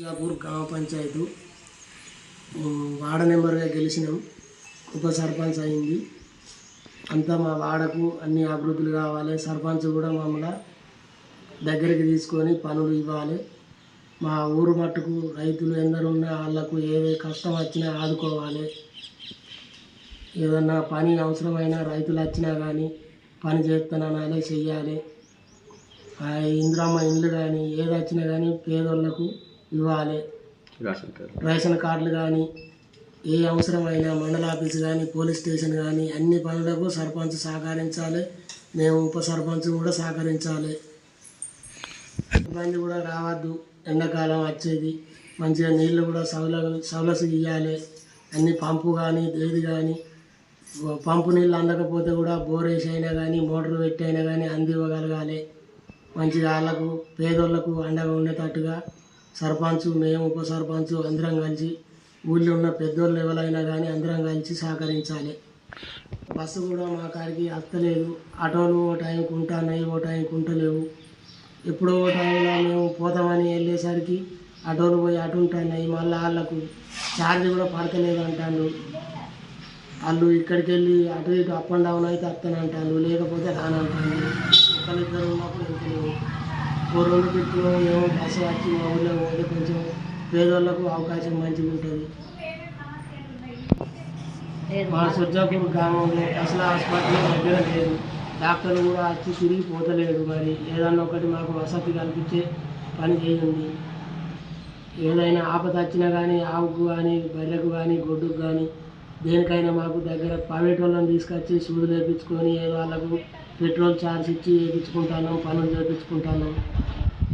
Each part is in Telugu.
జాపూర్ గ్రామ పంచాయతీ వార్డ నెంబర్గా గెలిచినాం. ఉప సర్పంచ్ అయింది. అంతా మా వాడకు అన్ని అభివృద్ధులు కావాలి. సర్పంచ్ కూడా మమ్మల్ని దగ్గరికి తీసుకొని పనులు ఇవ్వాలి. మా ఊరు మట్టుకు రైతులు ఎందరున్నా వాళ్ళకు ఏ కష్టం వచ్చినా ఆదుకోవాలి. ఏదన్నా పని అవసరమైన రైతులు వచ్చినా కానీ పని చేస్తానని చెయ్యాలి. ఇందిరమ్మ ఇండ్లు కానీ ఏది వచ్చినా కానీ పేదోళ్ళకు ఇవ్వాలి. రేషన్ కార్డులు కానీ ఏ అవసరమైన మండల ఆఫీసు కానీ పోలీస్ స్టేషన్ కానీ అన్ని పనులకు సర్పంచ్ సహకరించాలి. మేము ఉప సర్పంచ్ కూడా సహకరించాలి. ఇబ్బంది కూడా రావద్దు. ఎండాకాలం వచ్చేది మంచిగా నీళ్ళు కూడా సౌలసి ఇవ్వాలి. అన్ని పంపు కానీ ఏది కానీ పంపు నీళ్ళు అందకపోతే కూడా బోర్ వేసి అయినా కానీ మోటార్ పెట్టి అయినా కానీ అందివ్వగలగాలి. మంచిగా వాళ్ళకు పేదోళ్లకు అండగా ఉండేటట్టుగా సర్పంచ్ మేము ఉప సర్పంచ్ అందరం కలిసి ఊళ్ళో ఉన్న పెద్దోళ్ళు ఎవరైనా కానీ అందరం కలిసి సహకరించాలి. బస్సు కూడా మా కాడికి వస్తలేదు. ఆటోలు ఓ టైంకి ఉంటున్నాయి, ఓ టైంకి ఉంటలేవు. ఎప్పుడో ఓ టైంలో మేము పోతామని వెళ్ళేసరికి ఆటోలు పోయి అటు ఉంటున్నాయి. మళ్ళీ వాళ్ళకు ఛార్జ్ కూడా పడతలేదు అంటారు. వాళ్ళు ఇక్కడికి వెళ్ళి అటు ఇటు అప్ అండ్ డౌన్ అయితే వస్తానంటారు, లేకపోతే రానంటారు. ఒకరిద్దరు ఉన్నప్పుడు వెళ్తలేవు. ఓ రెండు పెట్టుకో మేము బస్సు వచ్చి మా ఊళ్ళో పోతే కొంచెం పేదోళ్ళకు అవకాశం మంచిగా ఉంటుంది. మా సుర్జాపూర్ గ్రామంలో అసలు హాస్పిటల్ దగ్గర లేదు. డాక్టర్లు కూడా వచ్చి తిరిగి పోతలేడు. మరి ఏదన్నా ఒకటి మాకు వసతి కల్పించే పని చేయండి. ఏదైనా ఆపద వచ్చినా కానీ ఆవుకు కానీ బర్రెకు కానీ గొడ్డుకు కానీ దేనికైనా మాకు దగ్గర ప్రైవేట్ వాళ్ళని తీసుకొచ్చి సూదులు వేయించుకొని ఏదో వాళ్ళకు పెట్రోల్ ఛార్జ్ ఇచ్చి వేయించుకుంటున్నాం, పనులు చేయించుకుంటున్నాం.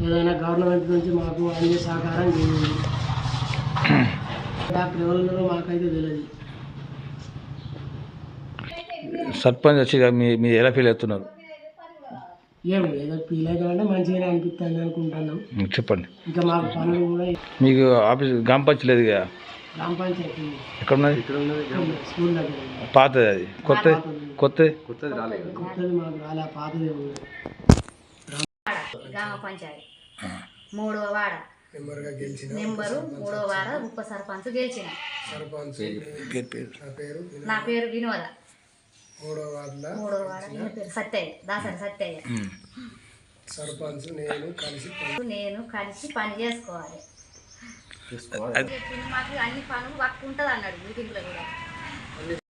ఏదైనా గవర్నమెంట్ నుంచి మాకు అన్ని సహకారం చేయండి. డాక్టర్ ఎవరున్నారో మాకైతే తెలియదు. సర్పంచ్ వచ్చి మీరు ఎలా ఫీల్ అవుతున్నారు? ఏదో ఫీల్ అవుతామంటే మంచిగానే అనిపిస్తుంది అనుకుంటున్నాం. చెప్పండి. ఇంకా మాకు పనులు కూడా మీకు ఆఫీస్ గ్రామ పంచాయతీ లేదు కదా? గ్రామ పంచాయతీ ఎక్కడ ఉన్నది? స్కూల్ దగ్గర. పాతది అది కొత్తది రాలేదు. కొత్తది మాకు రాలే, పాతదే ఉంది. గ్రామ పంచాయతీ 3వ వార్డ నెంబరు 3వ వార్డ ఉప సర్పంచ్ గెలిచిన. నా పేరు వినోద. 3వ వార్డ పేరు సత్యయ్య, దాసరి సత్యయ్య. సర్పంచ్ నేను కలిసి పని చేసుకోవాలి. మాకు అన్ని పనులు వర్క్ ఉంటుంది అన్నాడు మీటింగ్లో కూడా.